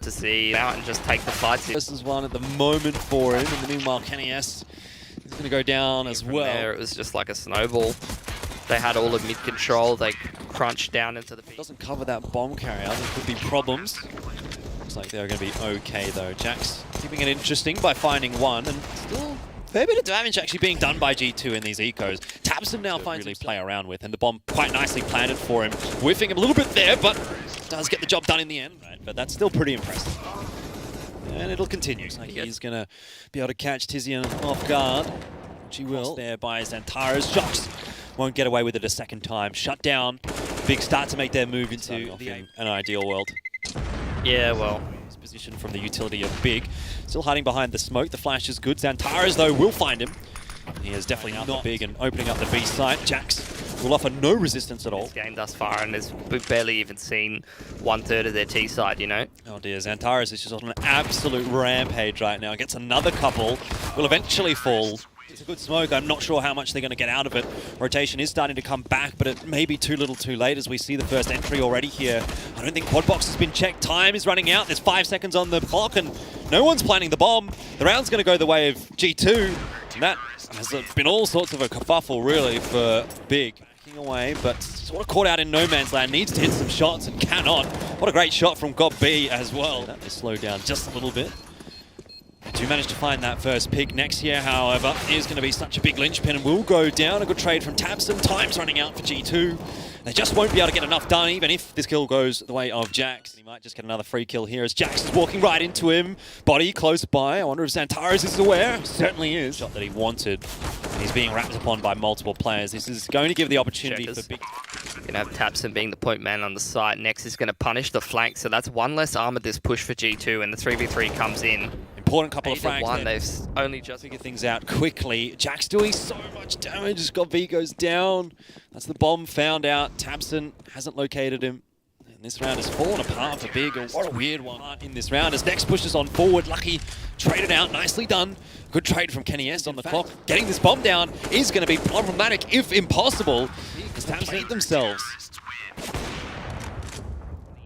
to see out and just take the fights. This is one at the moment for him, and meanwhile Kenny S is going to go down as well. There, it was just like a snowball. They had all of mid control. They crunched down into the peak. Doesn't cover that bomb carrier. There could be problems. Looks like they're going to be okay though. Jax keeping it interesting by finding one, and still a fair bit of damage actually being done by G2 in these ecos. Tabson now finds really play around with, and the bomb quite nicely planted for him. Whiffing him a little bit there, but does get the job done in the end. Right, but that's still pretty impressive. And it'll continue. Like he's going to be able to catch Tizian off guard. Which he will. There by Xantares. Shox won't get away with it a second time. Shut down. Big start to make their move into an ideal world. Yeah, well. His position from the utility of Big. Still hiding behind the smoke. The flash is good. Xantares, though, will find him. He is definitely not Big and opening up the B site. Jax will offer no resistance at all. This game thus far, and we've barely even seen 1/3 of their T side, you know? Oh dear, Xantares is just on an absolute rampage right now. Gets another couple. Will eventually fall. It's a good smoke. I'm not sure how much they're going to get out of it. Rotation is starting to come back, but it may be too little too late as we see the first entry already here. I don't think quad box has been checked. Time is running out. There's 5 seconds on the clock, and no one's planning the bomb. The round's going to go the way of G2, and that has been all sorts of a kerfuffle, really, for Big. Backing away, but sort of caught out in no man's land. Needs to hit some shots and cannot. What a great shot from Gob B as well. That may slow down just a little bit. They do manage to find that first pick. Next year, however, is going to be such a big linchpin and will go down. A good trade from Tabson. Time's running out for G2. They just won't be able to get enough done, even if this kill goes the way of Jax. He might just get another free kill here as Jax is walking right into him. Body close by. I wonder if Xantares is aware. Certainly is. Shot that he wanted. And he's being wrapped upon by multiple players. This is going to give the opportunity for Big. Going to have Tabson being the point man on the site. Next is going to punish the flank, so that's one less armor this push for G2, and the 3v3 comes in. Important couple of frags. They've only just figured things out quickly. Jax doing so much damage. Gob V goes down. That's the bomb found out. Tabson hasn't located him. And this round has fallen apart for Big. What a weird one in this round as Next pushes on forward. Lucky traded out. Nicely done. Good trade from Kenny S on the clock. Getting this bomb down is going to be problematic, if impossible, because Tabs need themselves.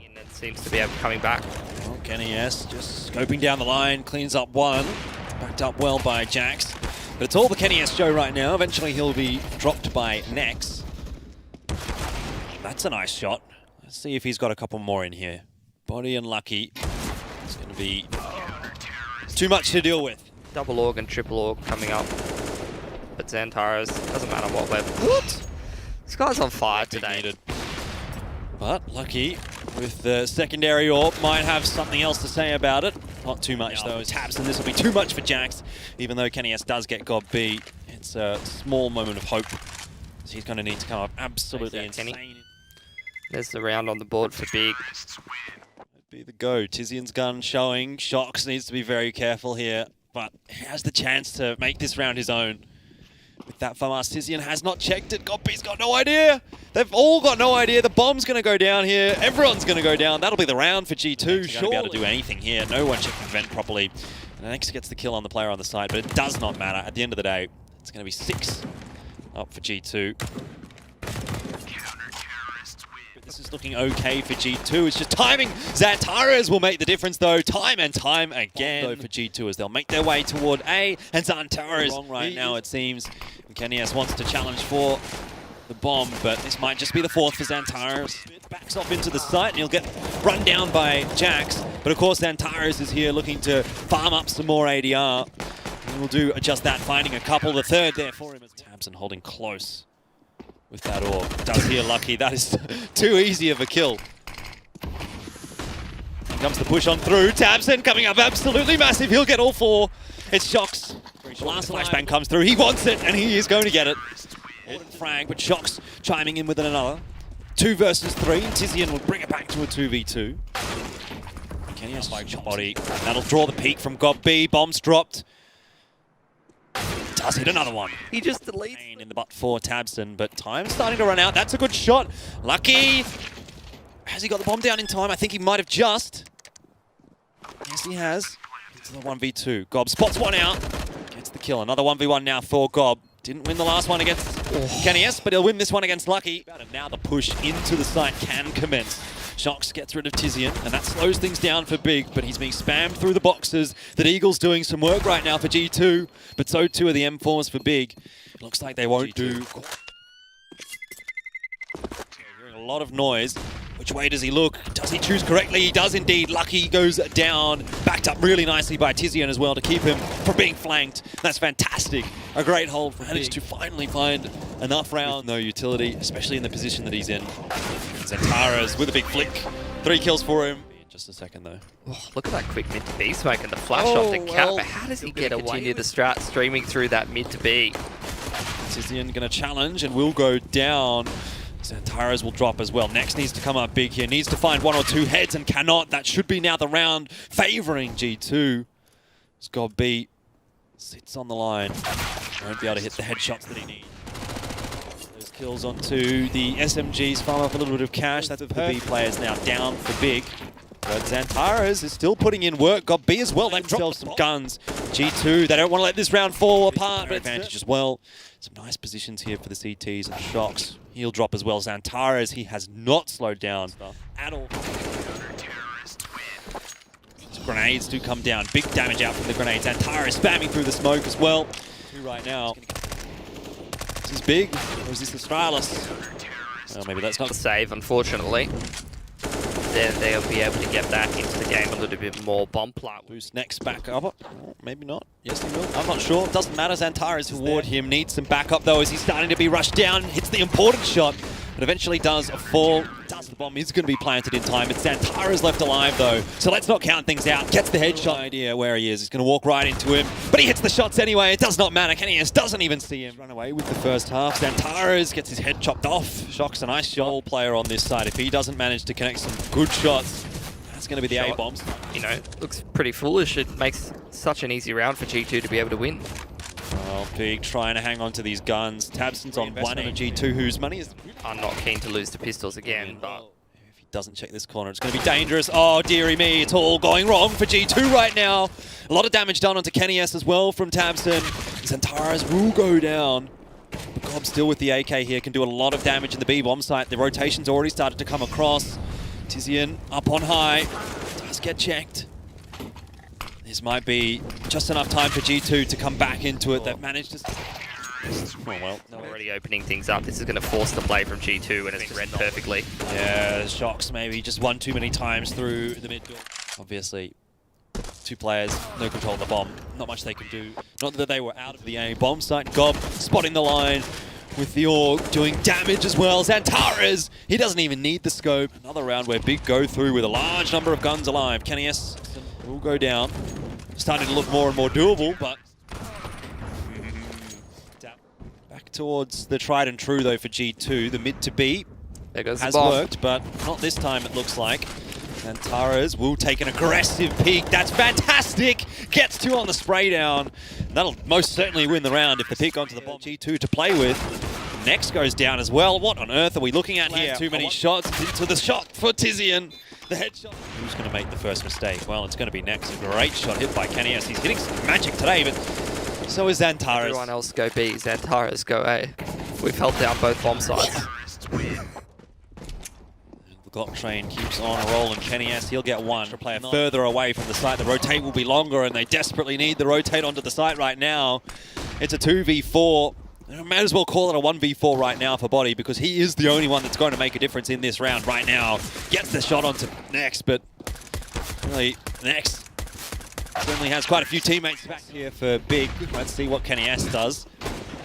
It seems to be coming back. Well, Kenny S just scoping down the line, cleans up one. Backed up well by Jax. But it's all the Kenny S show right now. Eventually he'll be dropped by Nex. That's a nice shot. Let's see if he's got a couple more in here. Body and Lucky. It's going to be too much to deal with. Double org and triple org coming up. But Xantares, doesn't matter what weapon. What? This guy's on fire today. Needed. But Lucky with the secondary orb might have something else to say about it. Not too much though. Tabson, this will be too much for Jax. Even though Kenny S does get Gob B, it's a small moment of hope. So he's going to need to come up absolutely insane. There's the round on the board for Big. That'd be the go. Tizian's gun showing. Shox needs to be very careful here, but he has the chance to make this round his own. With that FAMAS, Tizian has not checked it. Gob B's got no idea. They've all got no idea. The bomb's going to go down here. Everyone's going to go down. That'll be the round for G2. Sure. Be able to do anything here. No one checking the vent properly. And Nex gets the kill on the player on the side, but it does not matter. At the end of the day, it's going to be 6 up for G2. This is looking okay for G2. It's just timing. Xantares will make the difference, though. Time and time again for G2 as they'll make their way toward A. And Xantares wrong right now, it seems. And Kenny S wants to challenge for the bomb, but this might just be the 4th for Xantares. Backs off into the site, and he'll get run down by Jax. But of course, Xantares is here looking to farm up some more ADR. And we'll do just that, finding a couple. The 3rd there for him. Tabson holding close with that orb. Does hear Lucky. That is too easy of a kill. Here comes the push on through. Tabson coming up absolutely massive. He'll get all 4. It's Shox. Last flashbang comes through. He wants it, and he is going to get it. Frag, but Shox chiming in with another. 2 versus 3. Tizian will bring it back to a 2v2. Kenny has like body. That'll draw the peak from Gob B. Bombs dropped. Does hit another one. He just deletes in the butt for Tabson, but time's starting to run out. That's a good shot. Lucky. Has he got the bomb down in time? I think he might have just. Yes, he has. It's the 1v2. Gob spots one out. Gets the kill. Another 1v1 now for Gob. Didn't win the last one against Kenny S, but he'll win this one against Lucky. And now the push into the site can commence. Shox gets rid of Tizian, and that slows things down for Big, but he's being spammed through the boxes. That Eagle's doing some work right now for G2, but so too are the M4s for Big. It looks like they won't do... Hearing a lot of noise. Which way does he look? Does he choose correctly? He does indeed. Lucky goes down. Backed up really nicely by Tizian as well to keep him from being flanked. That's fantastic. A great hold for Managed to finally find enough round. No utility, especially in the position that he's in. Xantares with a big flick. 3 kills for him. Just a second though. Oh, look at that quick mid to B smoke and the flash off the cap. But how does he get away? Continue the strat streaming through that mid to B. Tizian gonna challenge and will go down. Xantares will drop as well. Next needs to come up big here. Needs to find 1 or 2 heads and cannot. That should be now the round favoring G2. Scott B sits on the line. Won't be able to hit the headshots that he needs. Those kills onto the SMGs. Farm up a little bit of cash. That's the B players now down for Big. But Xantares is still putting in work. Got B as well. They've dropped some guns. G2, they don't want to let this round fall apart. But advantage as well. Some nice positions here for the CTs and Shox. He'll drop as well. Xantares, he has not slowed down at all. Grenades do come down. Big damage out from the grenades. Xantares spamming through the smoke as well. 2 right now. Is this Big? Or is this the Stralis? Well, maybe that's not the save, unfortunately. Then they'll be able to get back into the game a little bit more. Bomb plant. Boost next back up. Oh, maybe not. Yes, he will. I'm not sure. Doesn't matter. Xantares toward him. Needs some backup though as he's starting to be rushed down. Hits the important shot, but eventually does fall. The bomb is going to be planted in time. It's Xantares left alive though, so let's not count things out. Gets the headshot. Idea where he is. He's going to walk right into him, but he hits the shots anyway. It does not matter. Kenny's doesn't even see him. Run away with the first half. Xantares gets his head chopped off. Shox a nice shot. Player on this side. If he doesn't manage to connect some good shots, that's going to be the A-bombs. You know, looks pretty foolish. It makes such an easy round for G2 to be able to win. Well, Big trying to hang on to these guns. Tabson's on 1 and G2, whose money is... I'm not keen to lose to pistols again, but... If he doesn't check this corner, it's going to be dangerous. Oh, dearie me, it's all going wrong for G2 right now. A lot of damage done onto Kenny S as well from Tabson. Xantares will go down. But Gob still with the AK here, can do a lot of damage in the B-bomb site. The rotation's already started to come across. Tizian up on high. Does get checked. This might be just enough time for G2 to come back into it. They've managed to... Oh, well. Already opening things up. This is going to force the play from G2 and it's read perfectly. Yeah, Shox maybe just one too many times through the mid door. Obviously, 2 players, no control of the bomb. Not much they can do. Not that they were out of the A bomb site. Gob spotting the line with the AUG doing damage as well. Xantares, he doesn't even need the scope. Another round where Big go through with a large number of guns alive. Kenny S will go down. Starting to look more and more doable, but back towards the tried and true though for G2. The mid to B there goes has the bomb. worked, but not this time it looks like. Xantares will take an aggressive peek. That's fantastic! Gets 2 on the spray down. That'll most certainly win the round if the peek onto the bomb. G2 to play with. Next goes down as well. What on earth are we looking at here? Too many shots into the shot for Tizian. The headshot. Who's going to make the first mistake? Well, it's going to be next. A great shot hit by Kenny S. He's hitting some magic today, but so is Xantares. Everyone else go B. Xantares go A. We've held down both bomb sites. The Glock train keeps on rolling. Kenny S, he'll get 1. A player further away from the site. The rotate will be longer, and they desperately need the rotate onto the site right now. It's a 2v4. Might as well call it a 1v4 right now for Body because he is the only one that's going to make a difference in this round right now. Gets the shot onto Next, but really, Next certainly has quite a few teammates back here for Big. Let's see what Kenny S does.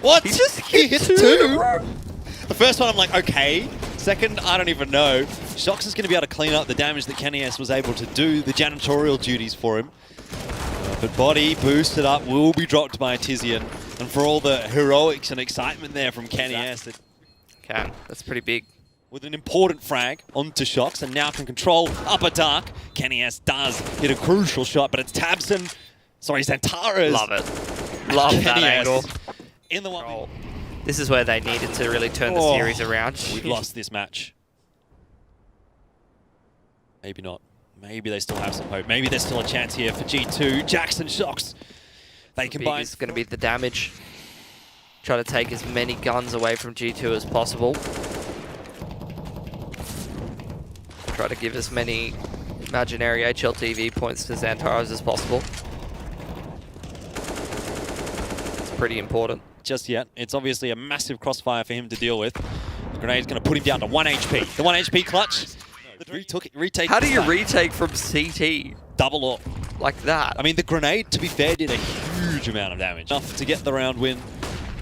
What? He hit 2? The first one I'm like, okay. Second, I don't even know. Shox is going to be able to clean up the damage that Kenny S was able to do, the janitorial duties for him. But Body boosted up, will be dropped by Tizian. And for all the heroics and excitement there from Kenny S. Okay, that's pretty big. With an important frag onto Shox and now can control upper dark. Kenny S does hit a crucial shot, but it's Tabson. Sorry, Xantares. Love it. Love that angle. In the one. This is where they needed to really turn the series around. We've lost this match. Maybe not. Maybe they still have some hope. Maybe there's still a chance here for G2. Jackson Shox. They combine. Big is going to be the damage. Try to take as many guns away from G2 as possible. try to give as many imaginary HLTV points to Xantares as possible. It's pretty important. Just yet. It's obviously a massive crossfire for him to deal with. The grenade's going to put him down to 1 HP. The 1 HP clutch. Retake. How do you retake from CT? Double up. Like that? I mean, the grenade, to be fair, did a huge amount of damage. Enough to get the round win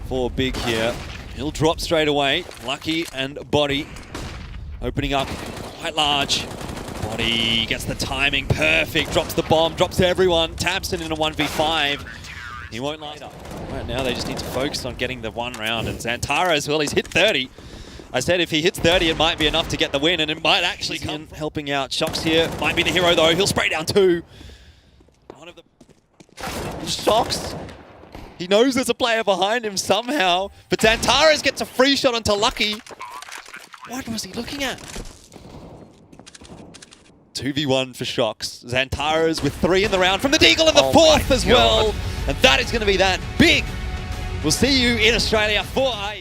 for Big here. He'll drop straight away. Lucky and Body opening up quite large. Body gets the timing perfect. Drops the bomb. Drops everyone. Taps it in a 1v5. He won't last up. Right now, they just need to focus on getting the one round. And Xantares, well, he's hit 30. I said if he hits 30, it might be enough to get the win, and it might actually come helping out. Shox here might be the hero, though. He'll spray down 2. One of the Shox. He knows there's a player behind him somehow, but Xantares gets a free shot onto Lucky. What was he looking at? 2v1 for Shox. Xantares with 3 in the round from the Deagle in the 4th as well. And that is going to be that. Big. We'll see you in Australia for IEM.